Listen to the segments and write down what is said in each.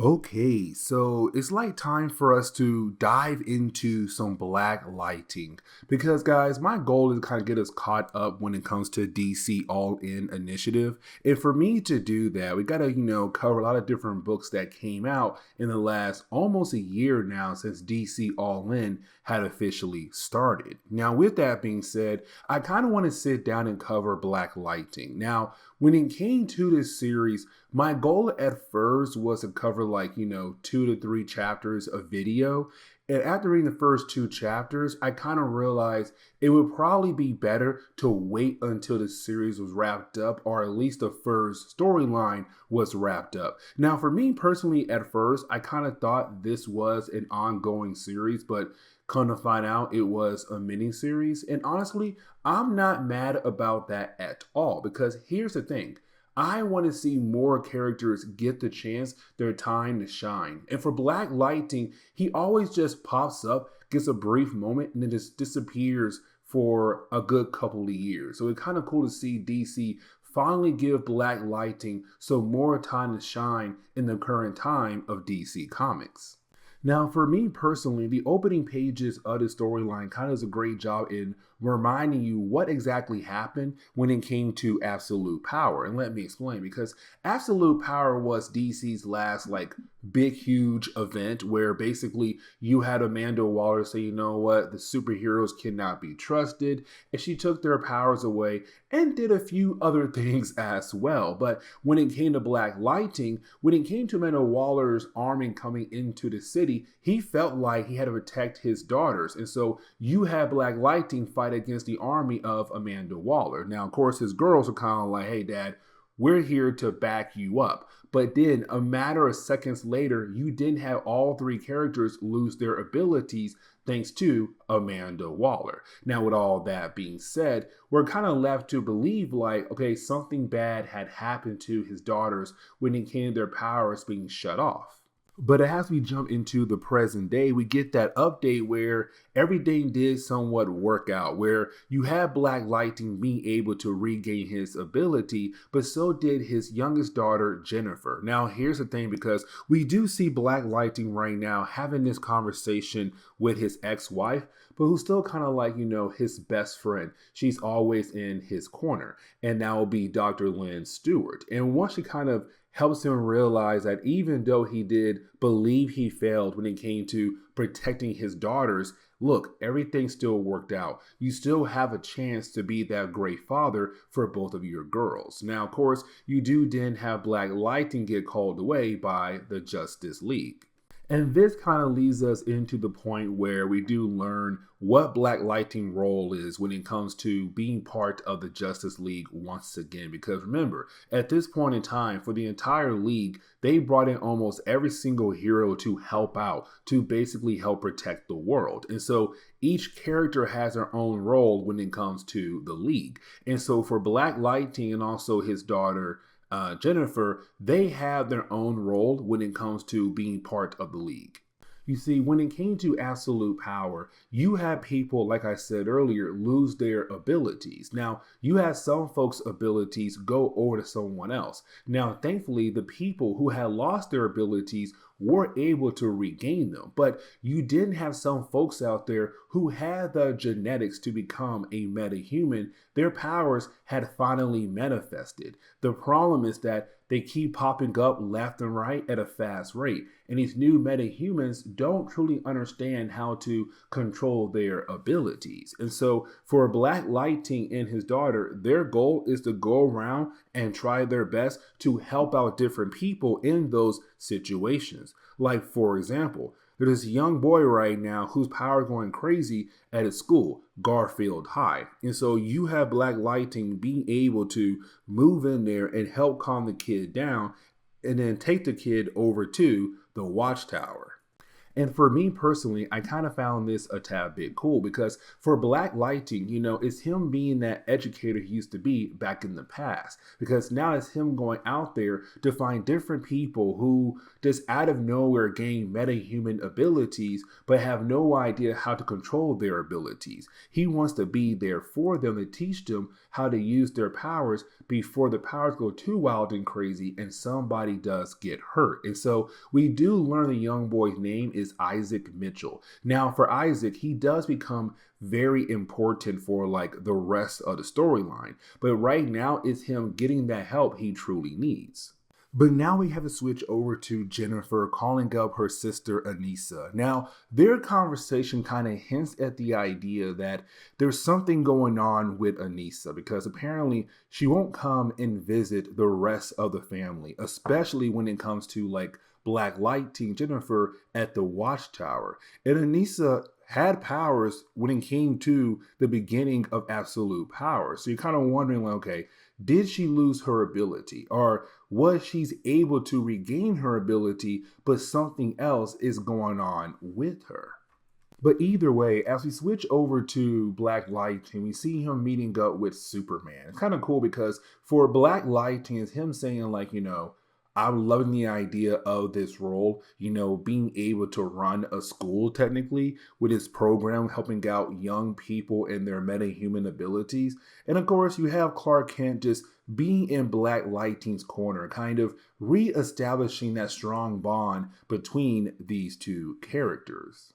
Okay, so it's like time for us to dive into some black lighting because, guys, my goal is to kind of get us caught up when it comes to DC All In Initiative. And for me to do that, we got to, cover a lot of different books that came out in the last almost a year now since DC All In had officially started. Now, with that being said, I kind of want to sit down and cover black lighting. Now, when it came to this series, my goal at first was to cover 2 to 3 chapters of video. And after reading the first 2 chapters, I kind of realized it would probably be better to wait until the series was wrapped up, or at least the first storyline was wrapped up. Now, for me personally, at first, I kind of thought this was an ongoing series, but come to find out it was a mini series. And honestly, I'm not mad about that at all because here's the thing. I want to see more characters get the chance, their time to shine. And for Black Lightning, he always just pops up, gets a brief moment, and then just disappears for a good couple of years. So it's kind of cool to see DC finally give Black Lightning some more time to shine in the current time of DC Comics. Now, for me personally, the opening pages of the storyline kind of does a great job in reminding you what exactly happened when it came to Absolute Power. And let me explain, because Absolute Power was DC's last big, huge event where basically you had Amanda Waller say, you know what, the superheroes cannot be trusted. And she took their powers away and did a few other things as well. But when it came to Black Lightning, when it came to Amanda Waller's army coming into the city, he felt like he had to protect his daughters. And so you had Black Lightning fight against the army of Amanda Waller. Now, of course, his girls are kind of like, hey, Dad, we're here to back you up. But then a matter of seconds later, you didn't have all 3 characters lose their abilities thanks to Amanda Waller. Now, with all that being said, we're kind of left to believe okay, something bad had happened to his daughters when it came to their powers being shut off. But as we jump into the present day, we get that update where everything did somewhat work out, where you have Black Lightning being able to regain his ability, but so did his youngest daughter, Jennifer. Now, here's the thing, because we do see Black Lightning right now having this conversation with his ex-wife, but who's still kind of his best friend. She's always in his corner, and that will be Dr. Lynn Stewart. And once she kind of helps him realize that even though he did believe he failed when it came to protecting his daughters, look, everything still worked out. You still have a chance to be that great father for both of your girls. Now, of course, you do then have Black Lightning get called away by the Justice League. And this kind of leads us into the point where we do learn what Black Lightning's role is when it comes to being part of the Justice League once again. Because remember, at this point in time, for the entire league, they brought in almost every single hero to help out, to basically help protect the world. And so each character has their own role when it comes to the league. And so for Black Lightning and also his daughter, Jennifer, they have their own role when it comes to being part of the league. You see, when it came to Absolute Power, you had people, like I said earlier, lose their abilities. Now, you had some folks' abilities go over to someone else. Now, thankfully, the people who had lost their abilities were able to regain them. But you didn't have some folks out there who had the genetics to become a metahuman. Their powers had finally manifested. The problem is that they keep popping up left and right at a fast rate. And these new metahumans don't truly understand how to control their abilities. And so for Black Lightning and his daughter, their goal is to go around and try their best to help out different people in those situations. Like, for example, there's this young boy right now whose power going crazy at his school, Garfield High. And so you have Black Lightning being able to move in there and help calm the kid down and then take the kid over to the Watchtower. And for me personally, I kind of found this a tad bit cool because for Black Lighting, it's him being that educator he used to be back in the past. Because now it's him going out there to find different people who just out of nowhere gain metahuman abilities, but have no idea how to control their abilities. He wants to be there for them to teach them how to use their powers before the powers go too wild and crazy and somebody does get hurt. And so we do learn the young boy's name is Isaac Mitchell. Now for Isaac, he does become very important for like the rest of the storyline. But right now it's him getting that help he truly needs. But now we have to switch over to Jennifer calling up her sister Anissa. Now, their conversation kind of hints at the idea that there's something going on with Anissa because apparently she won't come and visit the rest of the family, especially when it comes to like Black Lighting Jennifer at the Watchtower. And Anissa had powers when it came to the beginning of absolute power. So you're kind of wondering, like, okay, did she lose her ability? Or was she able to regain her ability, but something else is going on with her? But either way, as we switch over to Black Lighting, we see him meeting up with Superman. It's kind of cool because for Black Lighting, it's him saying like, I'm loving the idea of this role, being able to run a school technically with his program, helping out young people and their metahuman abilities. And of course, you have Clark Kent just being in Black Lighting's corner, kind of reestablishing that strong bond between these two characters.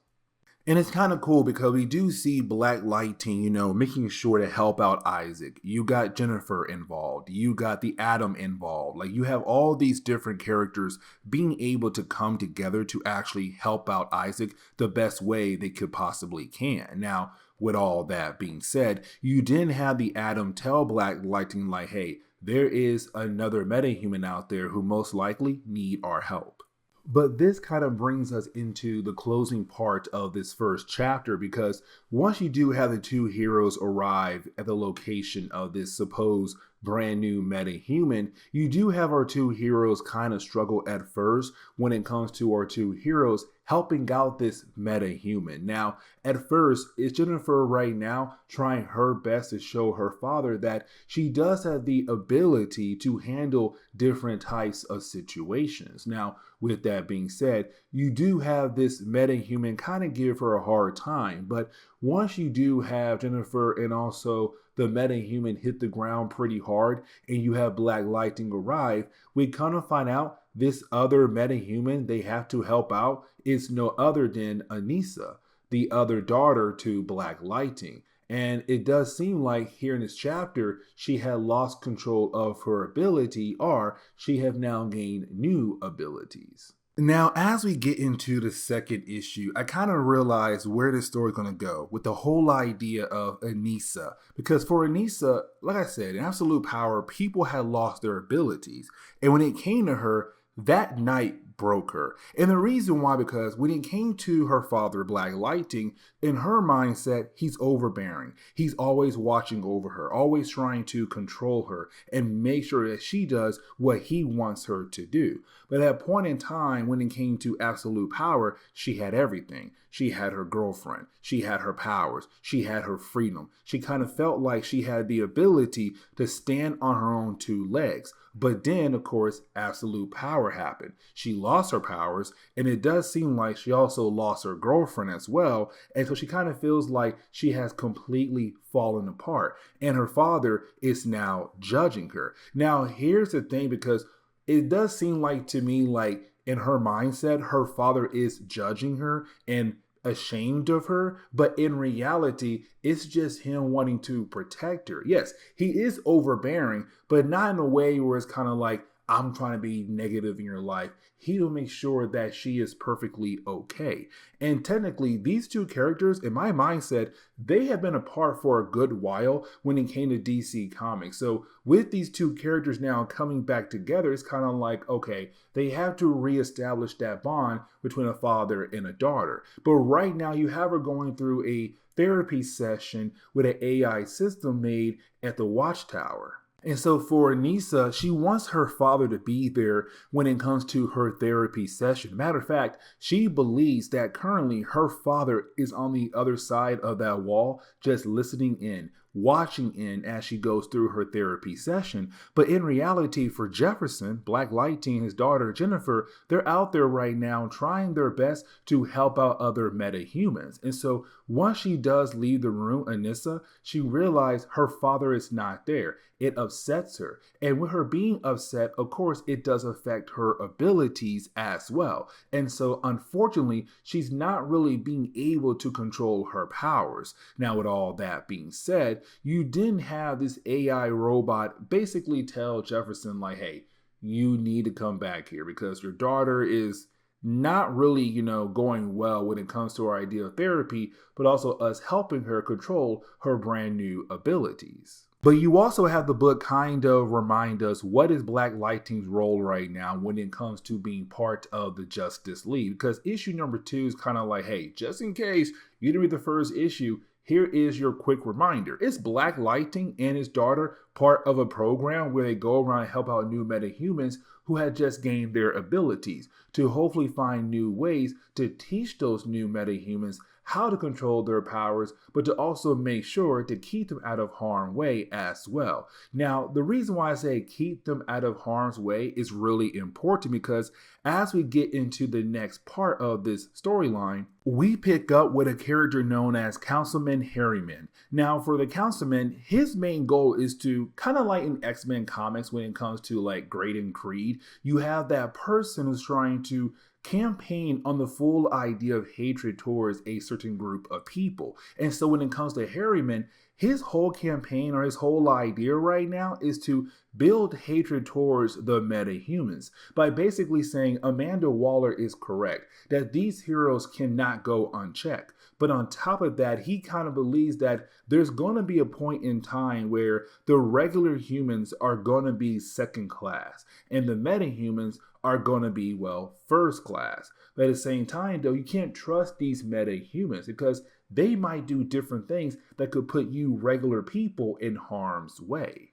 And it's kind of cool because we do see Black Lighting, making sure to help out Isaac. You got Jennifer involved. You got the Atom involved. Like you have all these different characters being able to come together to actually help out Isaac the best way they could possibly can. Now, with all that being said, you didn't have the Atom tell Black Lighting like, hey, there is another metahuman out there who most likely need our help. But this kind of brings us into the closing part of this first chapter because once you do have the two heroes arrive at the location of this supposed brand new metahuman, you do have our two heroes kind of struggle at first when it comes to our two heroes helping out this metahuman. Now, at first, it's Jennifer right now trying her best to show her father that she does have the ability to handle different types of situations. Now, with that being said, you do have this metahuman kind of give her a hard time, but once you do have Jennifer and also the metahuman hit the ground pretty hard and you have Black Lighting arrive, we kind of find out this other metahuman they have to help out is no other than Anissa, the other daughter to Black Lighting. And it does seem like here in this chapter, she had lost control of her ability or she have now gained new abilities. Now, as we get into the second issue, I kind of realized where this story is going to go with the whole idea of Anissa. Because for Anissa, like I said, in absolute power, people had lost their abilities. And when it came to her, that night broke her. And the reason why, because when it came to her father, Black Lighting, in her mindset, he's overbearing. He's always watching over her, always trying to control her and make sure that she does what he wants her to do. But at a point in time, when it came to absolute power, she had everything. She had her girlfriend. She had her powers. She had her freedom. She kind of felt like she had the ability to stand on her own two legs. But then, of course, absolute power happened. She lost her powers, and it does seem like she also lost her girlfriend as well. And so she kind of feels like she has completely fallen apart. And her father is now judging her. Now, here's the thing, because it does seem like to me like in her mindset, her father is judging her and ashamed of her, but in reality, it's just him wanting to protect her. Yes, he is overbearing, but not in a way where it's kind of like, I'm trying to be negative in your life. He'll make sure that she is perfectly okay. And technically, these two characters, in my mindset, they have been apart for a good while when it came to DC Comics. So with these two characters now coming back together, it's kind of like, okay, they have to reestablish that bond between a father and a daughter. But right now, you have her going through a therapy session with an AI system made at the Watchtower. And so for Anissa, she wants her father to be there when it comes to her therapy session. Matter of fact, she believes that currently her father is on the other side of that wall, just listening in, watching in as she goes through her therapy session. But in reality, for Jefferson, Black Lighting, his daughter Jennifer, they're out there right now trying their best to help out other metahumans. And so once she does leave the room, Anissa, she realized her father is not there. It upsets her. And with her being upset, of course, it does affect her abilities as well. And so, unfortunately, she's not really being able to control her powers. Now, with all that being said, you didn't have this AI robot basically tell Jefferson, like, hey, you need to come back here because your daughter is not really, going well when it comes to our idea of therapy, but also us helping her control her brand new abilities. But you also have the book kind of remind us what is Black Lighting's role right now when it comes to being part of the Justice League. Because issue number 2 is kind of like, hey, just in case you didn't read the first issue, here is your quick reminder. Is Black Lighting and his daughter part of a program where they go around and help out new metahumans who had just gained their abilities to hopefully find new ways to teach those new metahumans how to control their powers, but to also make sure to keep them out of harm's way as well. Now, the reason why I say keep them out of harm's way is really important because as we get into the next part of this storyline, we pick up with a character known as Councilman Harriman. Now, for the Councilman, his main goal is to kind of like in X-Men comics when it comes to like Graydon Creed, you have that person who's trying to campaign on the full idea of hatred towards a certain group of people. And so when it comes to Harriman, his whole campaign or his whole idea right now is to build hatred towards the metahumans by basically saying Amanda Waller is correct, that these heroes cannot go unchecked. But on top of that, he kind of believes that there's going to be a point in time where the regular humans are going to be second class and the metahumans are going to be, well, first class. But at the same time, though, you can't trust these metahumans because they might do different things that could put you regular people in harm's way.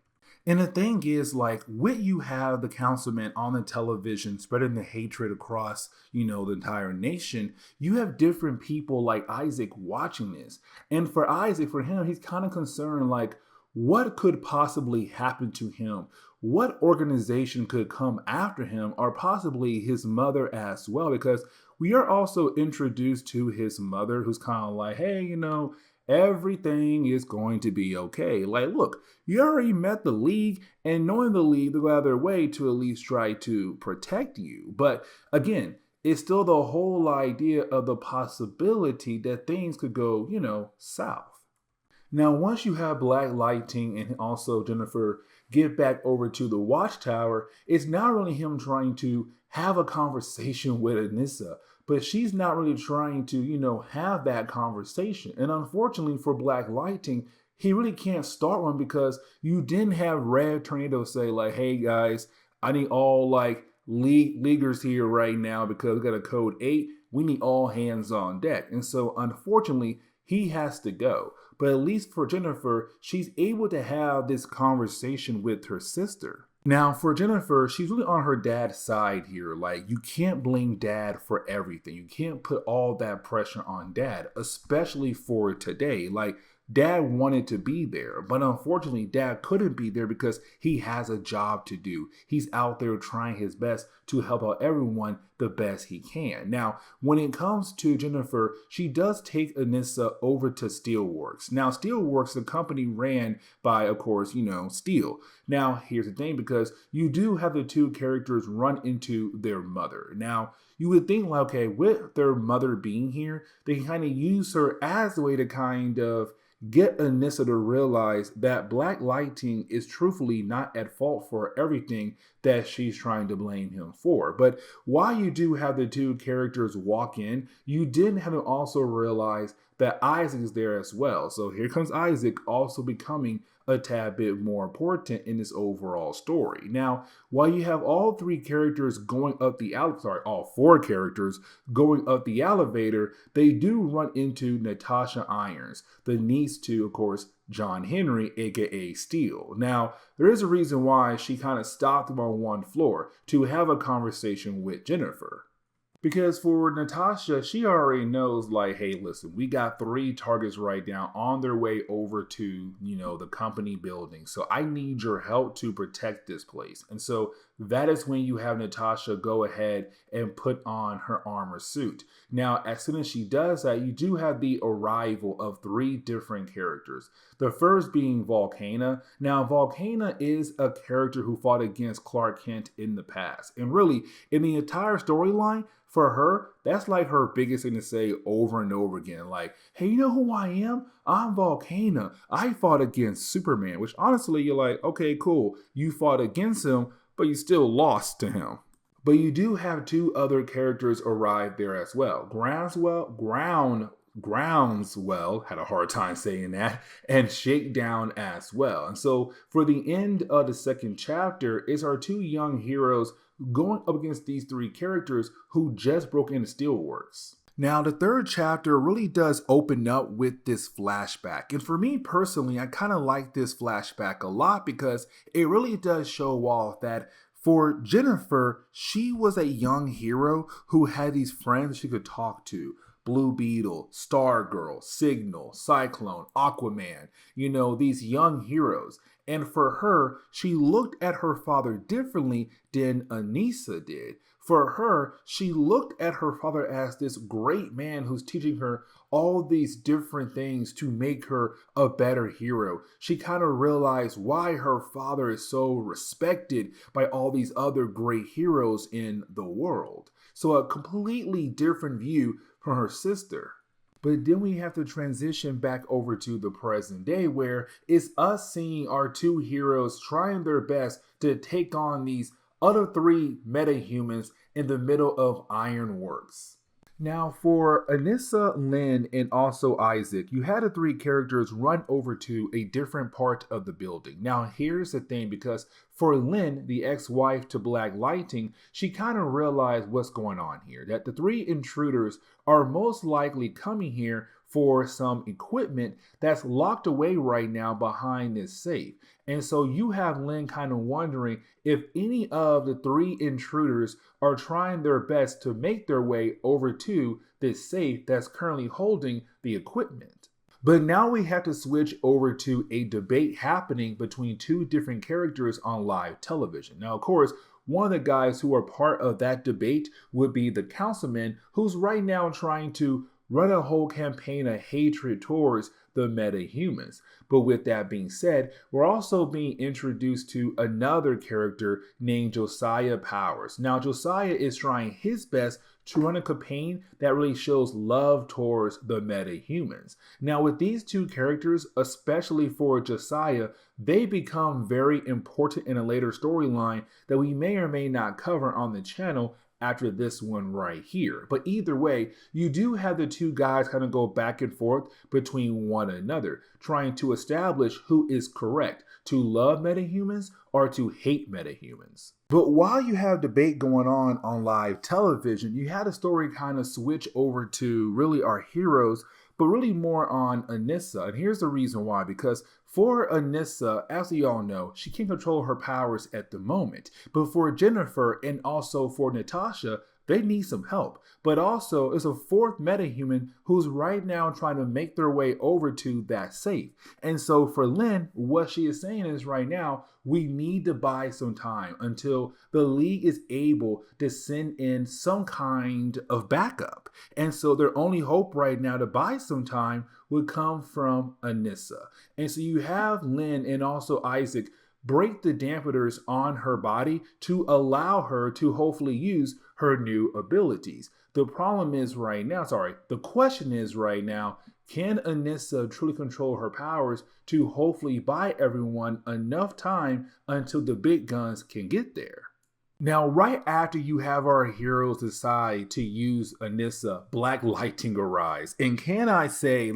And the thing is, like, when you have the councilman on the television spreading the hatred across, the entire nation, you have different people like Isaac watching this. And for Isaac, for him, he's kind of concerned, like, what could possibly happen to him? What organization could come after him, or possibly his mother as well? Because we are also introduced to his mother, who's kind of like, hey, everything is going to be okay. Like, look, you already met the League, and knowing the League, they'll go out of their way to at least try to protect you. But again, it's still the whole idea of the possibility that things could go, south. Now, once you have Black Lighting and also Jennifer get back over to the Watchtower, it's not really him trying to have a conversation with Anissa, but she's not really trying to, have that conversation. And unfortunately for Black Lighting, he really can't start one because you didn't have Red Tornado say like, hey guys, I need all like leaguers here right now because we got a code 8. We need all hands on deck. And so unfortunately, he has to go. But at least for Jennifer, she's able to have this conversation with her sister. Now, for Jennifer, she's really on her dad's side here. Like, you can't blame dad for everything. You can't put all that pressure on dad, especially for today. Like, dad wanted to be there, but unfortunately, dad couldn't be there because he has a job to do. He's out there trying his best to help out everyone the best he can. Now, when it comes to Jennifer, she does take Anissa over to Steelworks. Now, Steelworks, the company ran by, of course, Steel. Now, here's the thing, because you do have the two characters run into their mother. Now, you would think, like, okay, with their mother being here, they can kind of use her as a way to kind of get Anissa to realize that Black Lighting is truthfully not at fault for everything that she's trying to blame him for. But while you do have the two characters walk in, you didn't have them also realize that Isaac is there as well. So here comes Isaac also becoming a tad bit more important in this overall story. Now, while you have all three characters going up the all four characters going up the elevator, they do run into Natasha Irons, the niece to, of course, John Henry, aka Steel. Now, there is a reason why she kind of stopped them on one floor to have a conversation with Jennifer. Because for Natasha, she already knows, like, hey, listen, we got three targets right now on their way over to, the company building. So I need your help to protect this place. And so that is when you have Natasha go ahead and put on her armor suit. Now, as soon as she does that, you do have the arrival of three different characters. The first being Volcana. Now, Volcana is a character who fought against Clark Kent in the past. And really, in the entire storyline, for her, that's like her biggest thing to say over and over again. Like, hey, you know who I am? I'm Volcana. I fought against Superman, which honestly, you're like, okay, cool. You fought against him, but you still lost to him. But you do have two other characters arrive there as well. Groundswell, had a hard time saying that, and Shakedown as well. And so for the end of the second chapter is our two young heroes going up against these three characters who just broke into Steelworks. Now, the third chapter really does open up with this flashback. And for me personally, I kind of like this flashback a lot because it really does show off that for Jennifer, she was a young hero who had these friends she could talk to. Blue Beetle, Stargirl, Signal, Cyclone, Aquaman, these young heroes. And for her, she looked at her father differently than Anissa did. For her, she looked at her father as this great man who's teaching her all these different things to make her a better hero. She kind of realized why her father is so respected by all these other great heroes in the world. So a completely different view from her sister. But then we have to transition back over to the present day where it's us seeing our two heroes trying their best to take on these other three metahumans in the middle of Ironworks. Now, for Anissa, Lynn, and also Isaac, you had the three characters run over to a different part of the building. Now, here's the thing, because for Lynn, the ex-wife to Black Lightning, she kind of realized what's going on here, that the three intruders are most likely coming here for some equipment that's locked away right now behind this safe. And so you have Lynn kind of wondering if any of the three intruders are trying their best to make their way over to this safe that's currently holding the equipment. But now we have to switch over to a debate happening between two different characters on live television. Now, of course, one of the guys who are part of that debate would be the councilman who's right now trying to run a whole campaign of hatred towards the metahumans. But with that being said, we're also being introduced to another character named Josiah Powers. Now, Josiah is trying his best to run a campaign that really shows love towards the metahumans. Now, with these two characters, especially for Josiah, they become very important in a later storyline that we may or may not cover on the channel after this one right here. But either way, you do have the two guys kind of go back and forth between one another, trying to establish who is correct, to love metahumans or to hate metahumans. But while you have debate going on live television, you had a story kind of switch over to really our heroes, but really more on Anissa. And here's the reason why, because for Anissa, as we all know, she can't control her powers at the moment. But for Jennifer and also for Natasha, they need some help. But also, it's a fourth metahuman who's right now trying to make their way over to that safe. And so for Lynn, what she is saying is right now, we need to buy some time until the League is able to send in some kind of backup. And so their only hope right now to buy some time would come from Anissa. And so you have Lynn and also Isaac break the dampeners on her body to allow her to hopefully use her new abilities. The question is right now, can Anissa truly control her powers to hopefully buy everyone enough time until the big guns can get there? Now, right after you have our heroes decide to use Anissa, Black Lightning arrives. And can I say,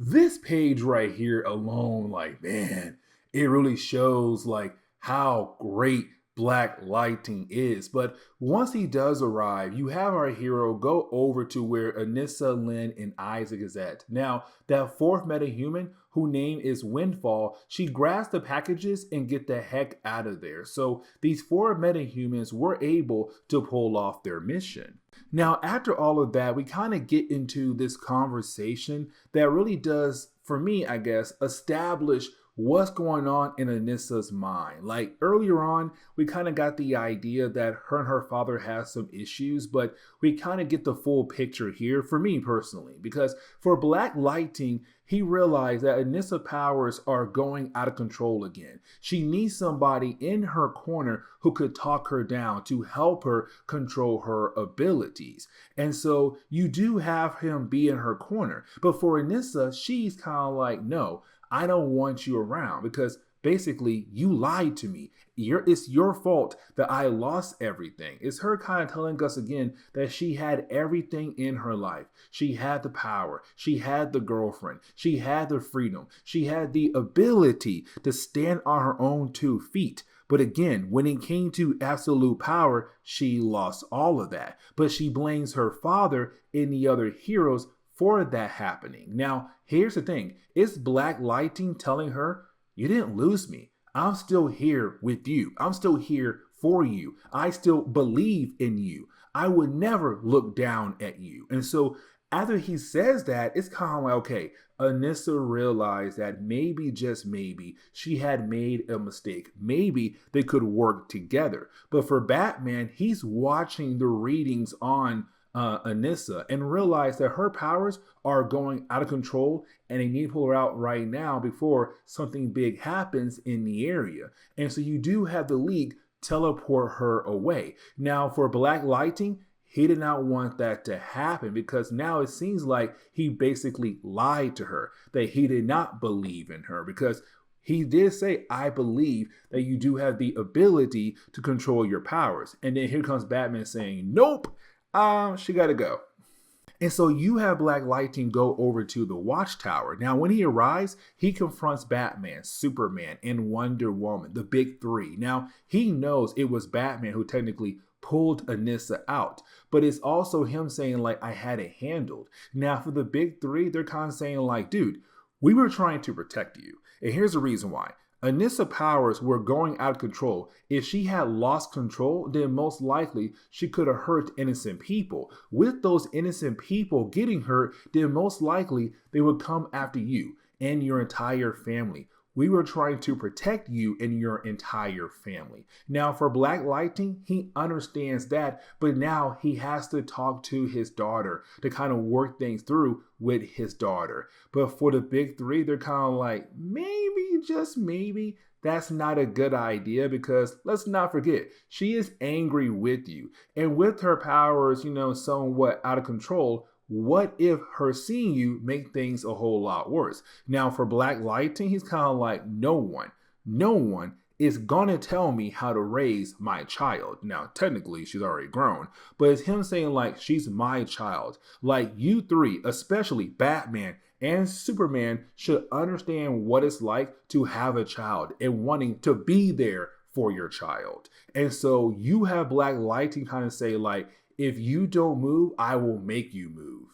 this page right here alone, man, it really shows like how great Black Lightning is. But once he does arrive, you have our hero go over to where Anissa, Lynn, and Isaac is at. Now, that fourth metahuman, whose name is Windfall, she grabs the packages and get the heck out of there. So these four metahumans were able to pull off their mission. Now, after all of that, we kind of get into this conversation that really does, for me, I guess, establish what's going on in Anissa's mind. Like earlier on, we kind of got the idea that her and her father have some issues, but we kind of get the full picture here for me personally, because for Black Lightning, he realized that Anissa powers are going out of control again. She needs somebody in her corner who could talk her down to help her control her abilities. And so you do have him be in her corner. But for Anissa, she's kind of like, no, I don't want you around because basically you lied to me. It's your fault that I lost everything. It's her kind of telling us again that she had everything in her life. She had the power. She had the girlfriend. She had the freedom. She had the ability to stand on her own 2 feet. But again, when it came to absolute power, she lost all of that. But she blames her father and the other heroes for that happening. Now, here's the thing. It's Black Lightning telling her, you didn't lose me. I'm still here with you. I'm still here for you. I still believe in you. I would never look down at you. And so after he says that, it's kind of like, okay, Anissa realized that maybe, just maybe, she had made a mistake. Maybe they could work together. But for Batman, he's watching the readings on Anissa and realize that her powers are going out of control and they need to pull her out right now before something big happens in the area. And so you do have the League teleport her away. Now for Black Lightning, he did not want that to happen because now it seems like he basically lied to her, that he did not believe in her, because he did say, I believe that you do have the ability to control your powers. And then here comes Batman saying, nope, she got to go. And so you have Black Lightning go over to the Watchtower. Now, when he arrives, he confronts Batman, Superman, and Wonder Woman, the big 3. Now, he knows it was Batman who technically pulled Anissa out, but it's also him saying, like, I had it handled. Now, for the big 3, they're kind of saying, like, dude, we were trying to protect you. And here's the reason why. Anissa powers were going out of control. If she had lost control, then most likely she could have hurt innocent people. With those innocent people getting hurt, then most likely they would come after you and your entire family. We were trying to protect you and your entire family. Now for Black Lightning, he understands that, but now he has to talk to his daughter to kind of work things through with his daughter. But for the big 3, they're kind of like, maybe, just maybe, that's not a good idea because let's not forget, she is angry with you. And with her powers, somewhat out of control, what if her seeing you make things a whole lot worse? Now for Black Lightning, he's kind of like, no one is gonna tell me how to raise my child. Now technically she's already grown, but it's him saying like, she's my child. Like you 3, especially Batman and Superman, should understand what it's like to have a child and wanting to be there for your child. And so you have Black Lightning kind of say like, if you don't move, I will make you move.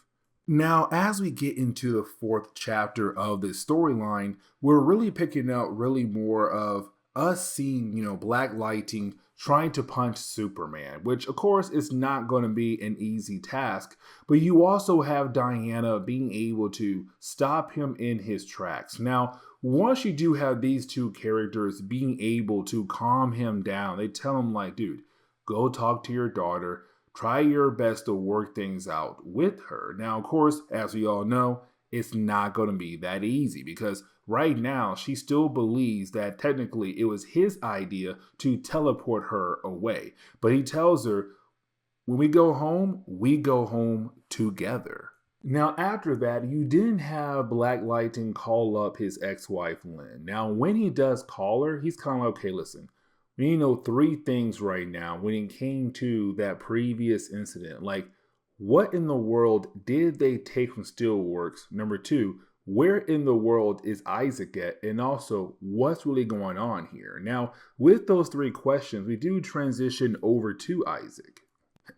Now, as we get into the 4th chapter of this storyline, we're really picking up really more of us seeing, Black Lightning trying to punch Superman, which of course is not going to be an easy task, but you also have Diana being able to stop him in his tracks. Now, once you do have these 2 characters being able to calm him down, they tell him like, dude, go talk to your daughter. Try your best to work things out with her. Now, of course, as we all know, it's not going to be that easy because right now she still believes that technically it was his idea to teleport her away. But he tells her, when we go home together. Now, after that, you didn't have Black Lightning call up his ex-wife, Lynn. Now, when he does call her, he's kind of like, okay, listen, we need to know 3 things right now when it came to that previous incident. Like, what in the world did they take from Steelworks? Number 2, where in the world is Isaac at? And also, what's really going on here? Now, with those three questions, we do transition over to Isaac.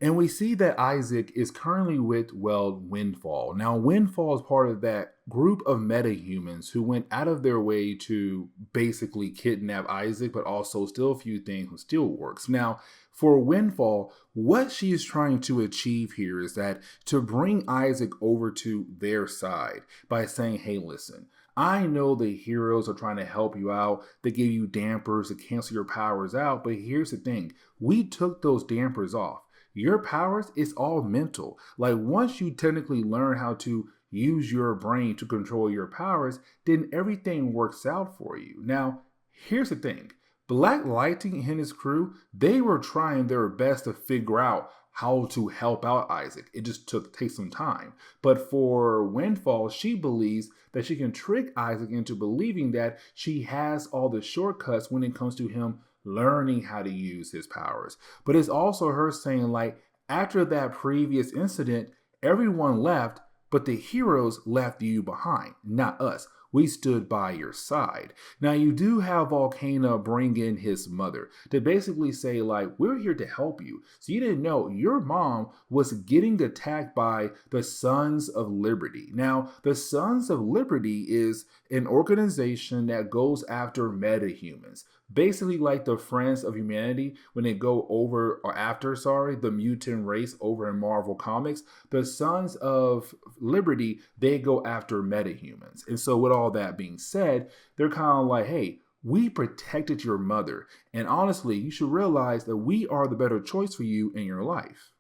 And we see that Isaac is currently with, well, Windfall. Now, Windfall is part of that group of metahumans who went out of their way to basically kidnap Isaac, but also steal a few things with Steelworks. Now, for Windfall, what she is trying to achieve here is that to bring Isaac over to their side by saying, hey, listen, I know the heroes are trying to help you out. They give you dampers to cancel your powers out. But here's the thing. We took those dampers off. Your powers is all mental. Like once you technically learn how to use your brain to control your powers, then everything works out for you. Now, here's the thing. Black Lightning and his crew, they were trying their best to figure out how to help out Isaac. It just take some time. But for Windfall, she believes that she can trick Isaac into believing that she has all the shortcuts when it comes to him learning how to use his powers. But it's also her saying, like, after that previous incident, everyone left, but the heroes left you behind, not us. We stood by your side. Now, you do have Volcano bring in his mother to basically say, like, we're here to help you. So you didn't know your mom was getting attacked by the Sons of Liberty. Now, the Sons of Liberty is an organization that goes after metahumans. Basically like the Friends of Humanity when they go over or after, the mutant race over in Marvel Comics. The Sons of Liberty, they go after metahumans. And so with all that being said, they're kind of like, hey, we protected your mother. And honestly, you should realize that we are the better choice for you in your life.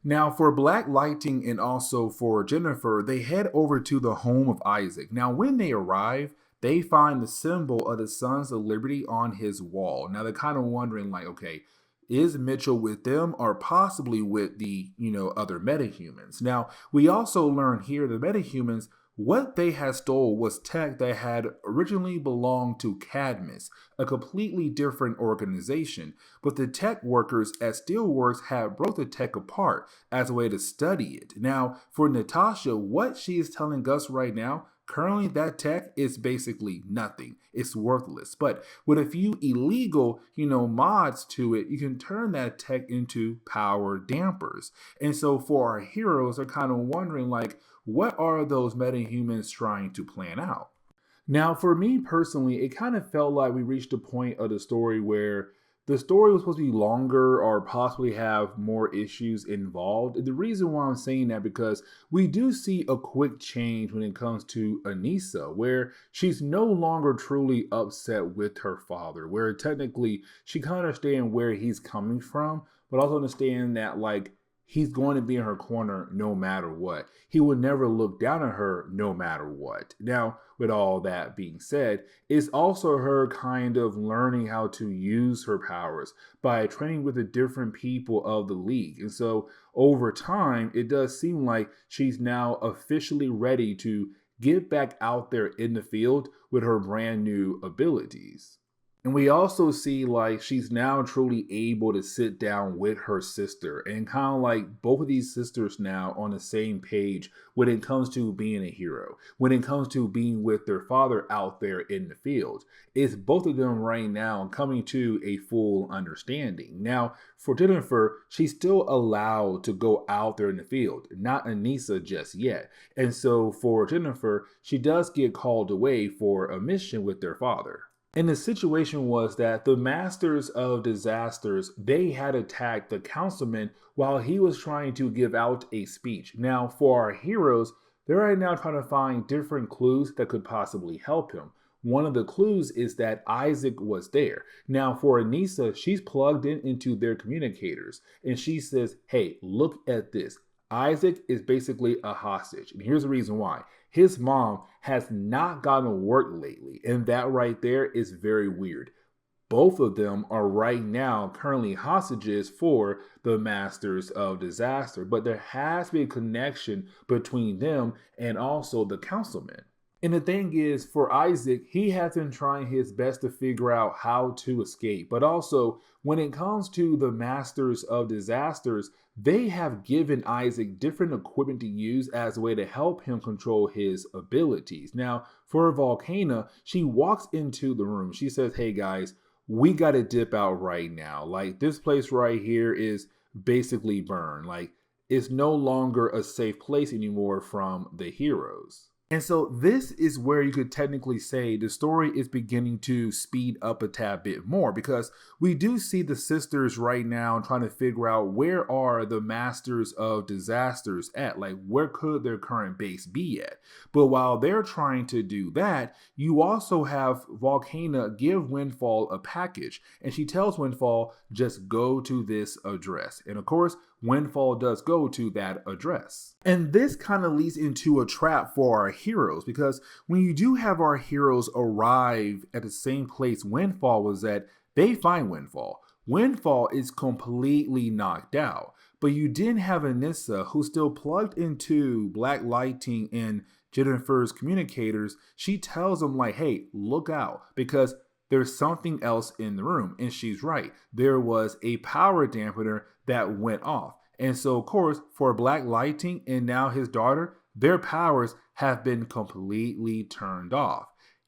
Now, for Black Lightning and also for Jennifer, they head over to the home of Isaac. Now, when they arrive, they find the symbol of the Sons of Liberty on his wall. Now, they're kind of wondering, like, okay, is Mitchell with them or possibly with the, other metahumans? Now, we also learn here the metahumans, what they had stole was tech that had originally belonged to Cadmus, a completely different organization. But the tech workers at Steelworks had broke the tech apart as a way to study it. Now, for Natasha, what she is telling us right now, currently that tech is basically nothing. It's worthless. But with a few illegal, mods to it, you can turn that tech into power dampers. And so for our heroes, they're kind of wondering, like, what are those metahumans trying to plan out? Now, for me personally, it kind of felt like we reached a point of the story where the story was supposed to be longer or possibly have more issues involved. And the reason why I'm saying that because we do see a quick change when it comes to Anissa, where she's no longer truly upset with her father, where technically she can understand where he's coming from, but also understand that, like, he's going to be in her corner no matter what. He would never look down on her no matter what. Now, with all that being said, it's also her kind of learning how to use her powers by training with the different people of the league. And so over time, it does seem like she's now officially ready to get back out there in the field with her brand new abilities. And we also see, like, she's now truly able to sit down with her sister and kind of like both of these sisters now on the same page when it comes to being a hero, when it comes to being with their father out there in the field. It's both of them right now coming to a full understanding. Now, for Jennifer, she's still allowed to go out there in the field, not Anissa just yet. And so for Jennifer, she does get called away for a mission with their father. And the situation was that the Masters of Disasters, they had attacked the councilman while he was trying to give out a speech. Now, for our heroes, they're right now trying to find different clues that could possibly help him. One of the clues is that Isaac was there. Now, for Anissa, she's plugged into their communicators, and she says, hey, look at this. Isaac is basically a hostage. And here's the reason why. His mom has not gotten to work lately, and that right there is very weird. Both of them are right now currently hostages for the Masters of Disaster, but there has to be a connection between them and also the councilman. And the thing is, for Isaac, he has been trying his best to figure out how to escape. But also, when it comes to the Masters of Disasters, they have given Isaac different equipment to use as a way to help him control his abilities. Now, for Volcana, she walks into the room. She says, "Hey guys, we got to dip out right now. Like, this place right here is basically burned. Like, it's no longer a safe place anymore from the heroes." And so this is where you could technically say the story is beginning to speed up a tad bit more, because we do see the sisters right now trying to figure out where are the Masters of Disasters at, like where could their current base be at. But while they're trying to do that, you also have Volcana give Windfall a package, and she tells Windfall, just go to this address. And of course, Windfall does go to that address. And this kind of leads into a trap for our heroes, because when you do have our heroes arrive at the same place Windfall was at, they find Windfall. Windfall is completely knocked out, but you didn't have Anissa, who's still plugged into Black Lightning and Jennifer's communicators. She tells them like, hey, look out, because there's something else in the room. And she's right. There was a power dampener that went off. And so, of course, for Black Lightning and now his daughter, their powers have been completely turned off.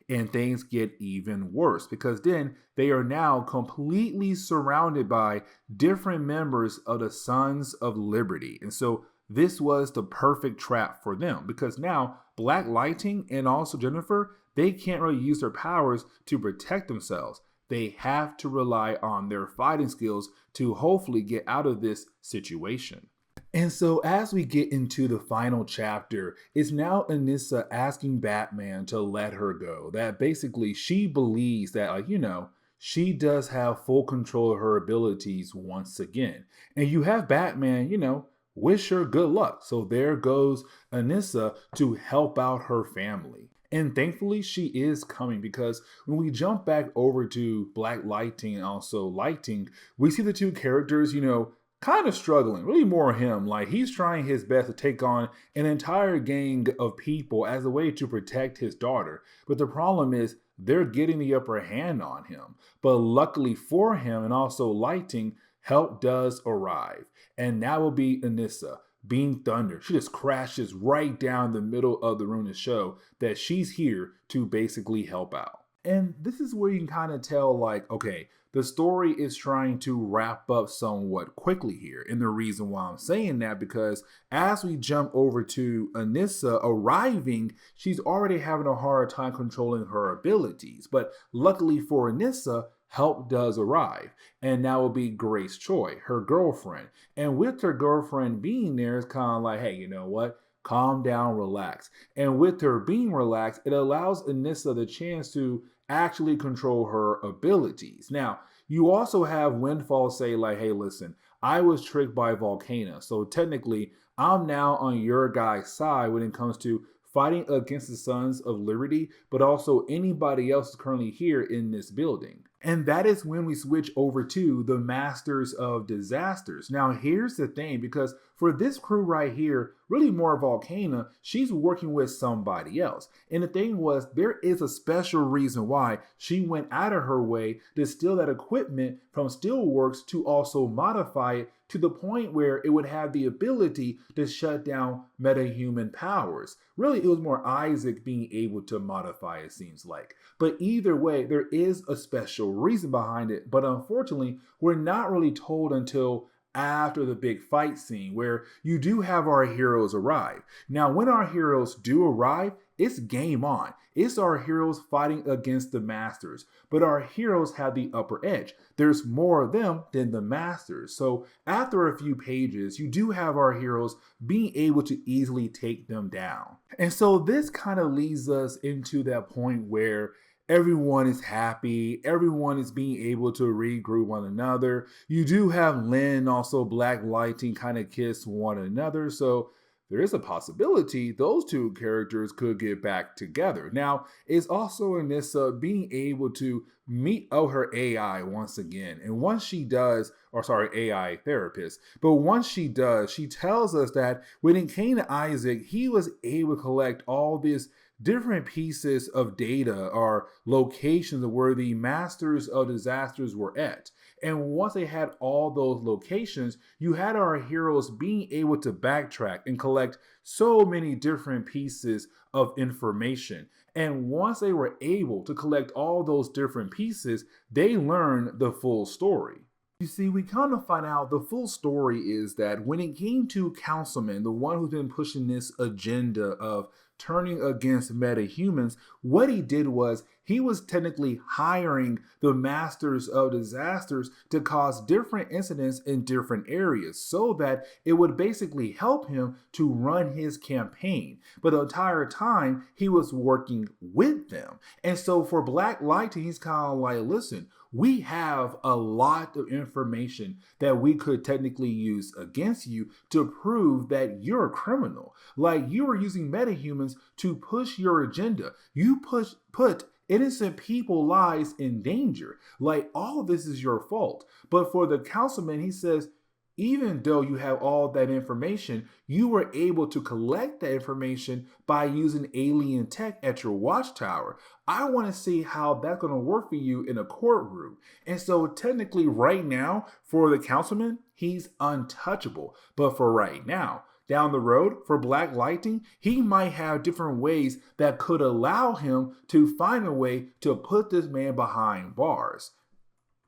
And things get even worse, because then they are now completely surrounded by different members of the Sons of Liberty. And so this was the perfect trap for them, because now Black Lightning and also Jennifer, they can't really use their powers to protect themselves. They have to rely on their fighting skills to hopefully get out of this situation. And so as we get into the final chapter, it's now Anissa asking Batman to let her go. That basically she believes that, like, you know, she does have full control of her abilities once again. And you have Batman, you know, wish her good luck. So there goes Anissa to help out her family. And thankfully she is coming, because when we jump back over to Black Lightning and also Lightning, we see the two characters, you know, kind of struggling, really more him. Like, he's trying his best to take on an entire gang of people as a way to protect his daughter. But the problem is they're getting the upper hand on him. But luckily for him and also Lightning, help does arrive. And that will be Anissa. Being Thunder. She just crashes right down the middle of the room to show that she's here to basically help out. And this is where you can kind of tell, like, okay, the story is trying to wrap up somewhat quickly here. And the reason why I'm saying that, because as we jump over to Anissa arriving, she's already having a hard time controlling her abilities. But luckily for Anissa, help does arrive, and that will be Grace Choi, her girlfriend. And with her girlfriend being there, it's kind of like, hey, you know what? Calm down, relax. And with her being relaxed, it allows Anissa the chance to actually control her abilities. Now, you also have Windfall say like, hey, listen, I was tricked by Volcana, so technically I'm now on your guy's side when it comes to fighting against the Sons of Liberty, but also anybody else currently here in this building. And that is when we switch over to the Masters of Disasters. Now, here's the thing, because for this crew right here, really more Volcana, she's working with somebody else. And the thing was, there is a special reason why she went out of her way to steal that equipment from Steelworks to also modify it to the point where it would have the ability to shut down metahuman powers. Really, it was more Isaac being able to modify, it seems like. But either way, there is a special reason behind it. But unfortunately, we're not really told until after the big fight scene, where you do have our heroes arrive. Now, when our heroes do arrive, it's game on. It's our heroes fighting against the Masters, but our heroes have the upper edge. There's more of them than the Masters. So after a few pages, you do have our heroes being able to easily take them down. And so this kind of leads us into that point where everyone is happy. Everyone is being able to regroup one another. You do have Lynn, also Black Lightning, kind of kiss one another. So there is a possibility those two characters could get back together. Now, it's also Anissa being able to meet her AI once again. And once she does, AI therapist, but once she does, she tells us that when it came to Isaac, he was able to collect all this different pieces of data or locations where the masters of disasters were at. And once they had all those locations, you had our heroes being able to backtrack and collect so many different pieces of information. And once they were able to collect all those different pieces, they learned the full story. You see, we come to find out the full story is that when it came to Councilman, the one who's been pushing this agenda of turning against metahumans, what he did was he was technically hiring the masters of disasters to cause different incidents in different areas so that it would basically help him to run his campaign. But the entire time he was working with them. And so for Black Lightning, he's kind of like, listen, we have a lot of information that we could technically use against you to prove that you're a criminal. Like, you are using metahumans to push your agenda. You put innocent people's lives in danger. Like, all of this is your fault. But for the councilman, he says, even though you have all that information, you were able to collect that information by using alien tech at your watchtower. I want to see how that's going to work for you in a courtroom. And so technically right now, for the councilman, he's untouchable. But for right now, down the road, for Black Lightning, he might have different ways that could allow him to find a way to put this man behind bars.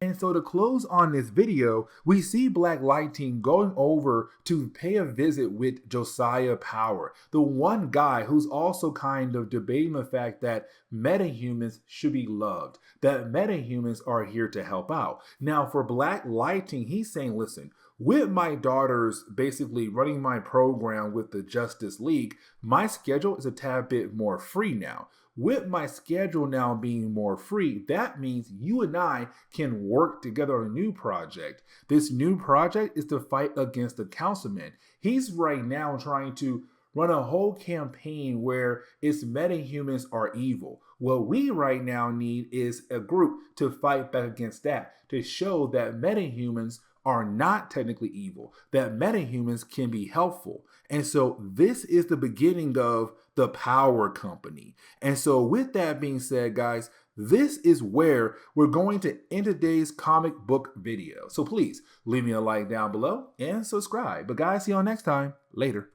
And so to close on this video, we see Black Lightning going over to pay a visit with Josiah Power, the one guy who's also kind of debating the fact that metahumans should be loved, that metahumans are here to help out. Now for Black Lightning, he's saying, listen, with my daughters basically running my program with the Justice League, my schedule is a tad bit more free now. With my schedule now being more free, that means you and I can work together on a new project. This new project is to fight against the councilman. He's right now trying to run a whole campaign where its metahumans are evil. What we right now need is a group to fight back against that, to show that metahumans are not technically evil, that metahumans can be helpful. And so this is the beginning of the Power Company. And so with that being said, guys, this is where we're going to end today's comic book video. So please leave me a like down below and subscribe. But guys, see y'all next time. Later.